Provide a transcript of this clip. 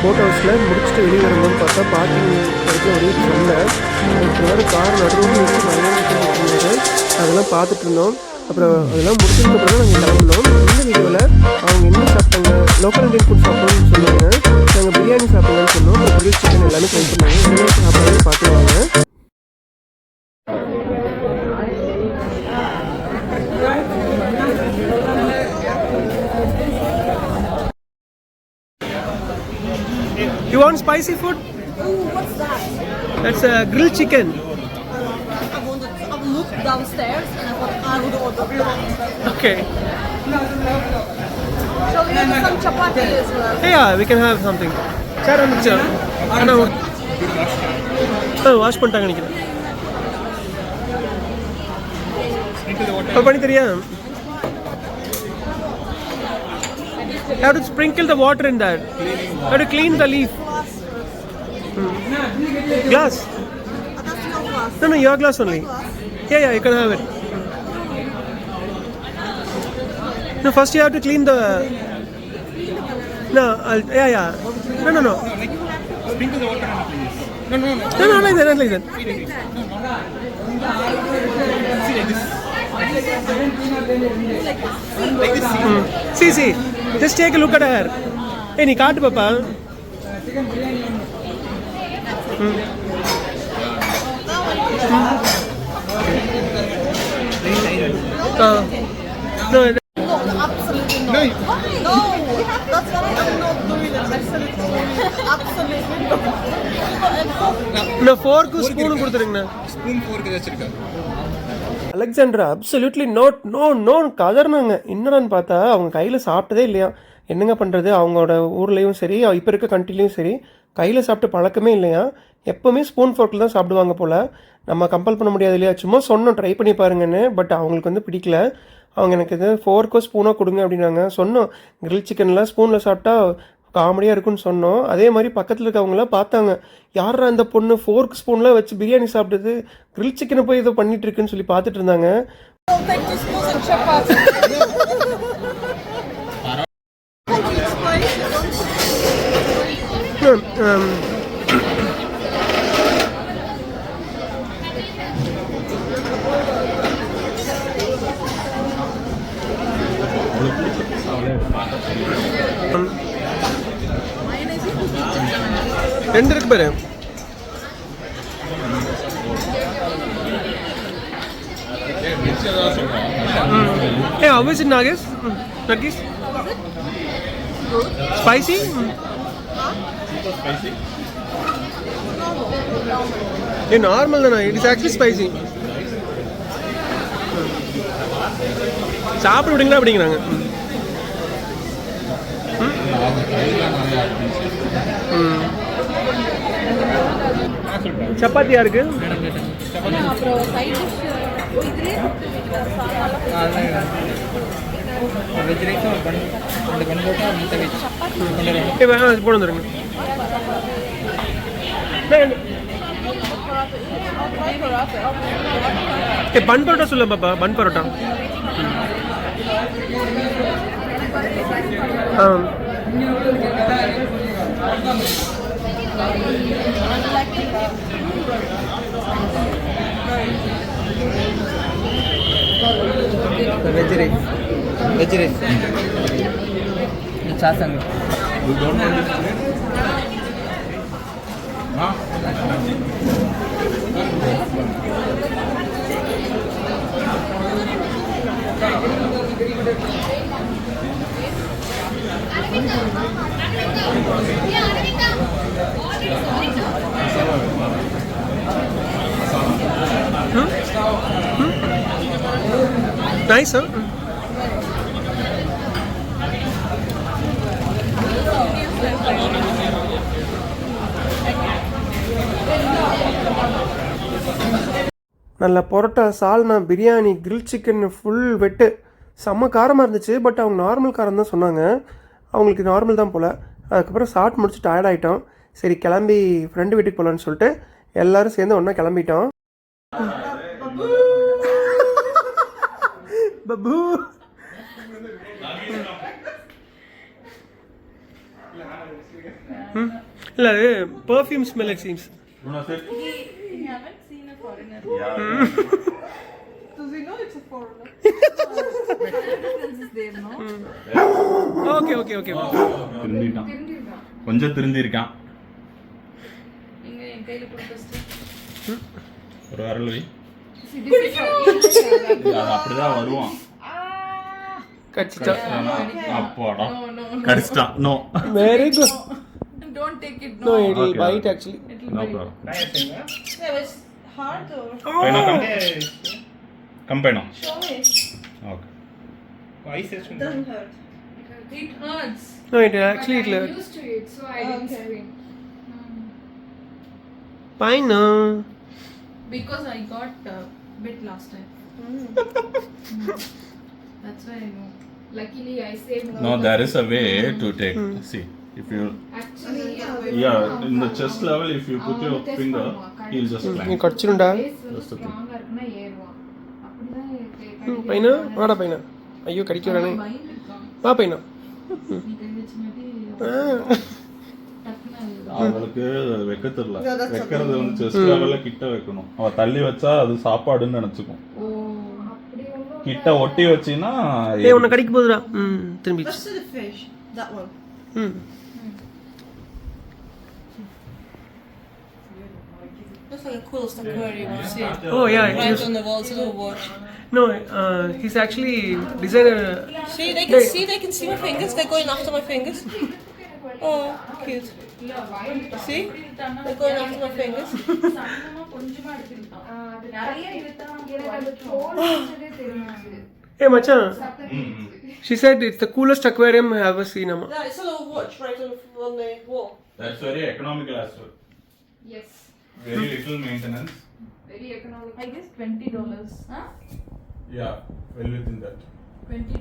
Boat ஹவுஸில் முடிச்சுட்டு வெளியே வரும்போது பார்த்தா பார்க்கிங் கிடைக்க ஒரே சொன்ன ஒரு கார் நடுவில் வச்சு நிறைய அதெல்லாம் பார்த்துட்டு இருந்தோம். அப்புறம் அதெல்லாம் முடிச்சதுக்கப்புறம் நாங்கள் கிளம்புனோம். இந்த வீடியோவில் அவங்க என்ன சாப்பிட்டாங்க, லோக்கல் இண்டியன் ஃபுட் சாப்பிடணும்னு சொன்னாங்க. நாங்கள் பிரியாணி சாப்பிடலான்னு சொன்னோம். அப்புறம் கிரில் சிக்கன் எல்லாமே ட்ரை பண்ணாங்க. என்ன சாப்பிட்றதுன்னு பார்த்துருவாங்க. You want spicy food? Oh, what's that? That's a grilled chicken. I've looked downstairs and I thought I would order that. Okay. Shall we have some chapati as well? Yeah, we can have something. Sir, I'm wash பண்ணிட்டாங்க நினைக்கிறேன். பண்ணி தெரியா? You have to sprinkle the water in that. You have to clean the leaf. Glass? That's your glass. No, your glass only. Yeah, you can have it. No, first you have to clean the... No, yeah. No. Sprinkle the water and please. No, like that. See. Just take a look at her. Hey, நீ காட்டு பாப்பா. No, absolutely not. No, that's why I'm not doing it. Absolutely not. no fork spoon கொடுத்துருங்க. Spoon fork ஏதாச்சும் Alexander absolutely no கதர்னாங்க. என்னடான்னு பார்த்தா அவங்க கையில் சாப்பிட்டதே இல்லையா. என்னங்க பண்ணுறது, அவங்களோட ஊர்லேயும் சரி இப்போ இருக்க கண்ட்ரிலையும் சரி கையில் சாப்பிட்டு பழக்கமே இல்லையா. எப்போவுமே ஸ்பூன் ஃபோர்க்கில் தான் சாப்பிடுவாங்க போல். நம்ம கம்பல் பண்ண முடியாது இல்லையா. சும்மா சொன்னோம் ட்ரை பண்ணி பாருங்கன்னு. பட் அவங்களுக்கு வந்து பிடிக்கல. அவங்க எனக்கு இது ஃபோர்க்கோ ஸ்பூனோ கொடுங்க அப்படின்னாங்க. சொன்னோம் கிரில் சிக்கனில் ஸ்பூனில் சாப்பிட்டா காமெடியாக இருக்குன்னு சொன்னோம். அதே மாதிரி பக்கத்தில் இருக்கவங்களாம் பார்த்தாங்க, யாரா அந்த பொண்ணு ஃபோர்க் ஸ்பூன்லாம் வச்சு பிரியாணி சாப்பிடுது, கிரில் சிக்கனை போய் ஏதோ பண்ணிட்டு இருக்குன்னு சொல்லி பார்த்துட்டு இருந்தாங்க. ரெண்டு இருக்கு பாரு. Hey, how is it, Nargis? Spicy? spicy. Hey, normal தானா? It is actually spicy. சாப்பிட விடுங்களா அப்படிங்கிறாங்க. சப்பாத்தியா இருக்கு. போட வந்துருங்க. பன் பரோட்டா சொல்ல பாப்பா. பன் parotta. Veg rice. Chasang. You don't know this today? Huh? Nice, huh? நல்ல பரோட்டா, சால்னா, பிரியாணி, கிரில் சிக்கன் ஃபுல் வெட்டு. செம்ம காரமாக இருந்துச்சு. பட் அவங்க நார்மல் காரம் தான் சொன்னாங்க. அவங்களுக்கு நார்மல் தான் போல். அதுக்கப்புறம் சாப்பிட்டு முடிச்சு டயர்ட் ஆகிட்டோம். சரி கிளம்பி ஃப்ரெண்டு வீட்டுக்கு போகலான்னு சொல்லிட்டு எல்லோரும் சேர்ந்து ஒன்றா கிளம்பிட்டோம். பபு இல்லை அது perfume smell it seems. You wanna sit? We haven't seen a foreigner. Yeah. Does he know it's a foreigner? Okay okay okay திருந்திட்டான், கொஞ்சம் திருந்திருக்கான். இங்க என் கையில கொடு ஃபர்ஸ்ட். ஒரு விரல் வை. அது அப்படிதான் வருவான். கச்சிச்சா. அப்பாடா கடிச்சிட்டான். No very good. Don't take it. No No. It will Okay. Bite actually. No problem. Yeah, but it's hard though. பைனா கம் பைனா. Show it. Okay. It doesn't hurt. It hurts. No it actually it I'm used to it, so I didn't Okay. scream. Fine. Because I got bit last time. That's why I know. Luckily, I saved. No, there is a way to take. See, if you Actually, in the chest level, if you put your finger, he'll just நீ climb. கடிச்சிருண்டா. Just a thing. ஸ்ட்ராங்கா இருக்குன்னா ஏறுவான். அப்படிதான் பையனா வாடா பையனா. ஐயோ கடிக்க வரானே. வா பையனா. நீ கை வச்சுமாட்டி டக்குனு அவளுக்கு வைக்க தெரியல. வைக்கிறது வந்து செஸ்ட் லெவல்ல கிட்ட வைக்கணும். அவ தள்ளி வச்சா அது சாப்பாடுன்னு நினைச்சுக்கும். அப்படி ஒன்றும் கிட்ட ஒட்டி வச்சினா ஏய் உன்னை கடிக்க போகுதுடா. திரும்பி. Let's see the fish. That one. Looks like the coolest aquarium I've seen. Oh yeah, Right on the wall, it's a little watch. no, he's actually designer. See, they can see my fingers. They're going after my fingers. Oh, cute. See? They're going after my fingers. அது நிறைய எனக்கு அந்த தோல் வச்சதே தெரிஞ்சது. Hey மச்சான். She said it's the coolest aquarium I ever seen amma. Yeah, it's a little watch right on the wall. That's very economical as well. Yes, Very little maintenance. very economical. I guess $20. Huh? Yeah, well within that. 20.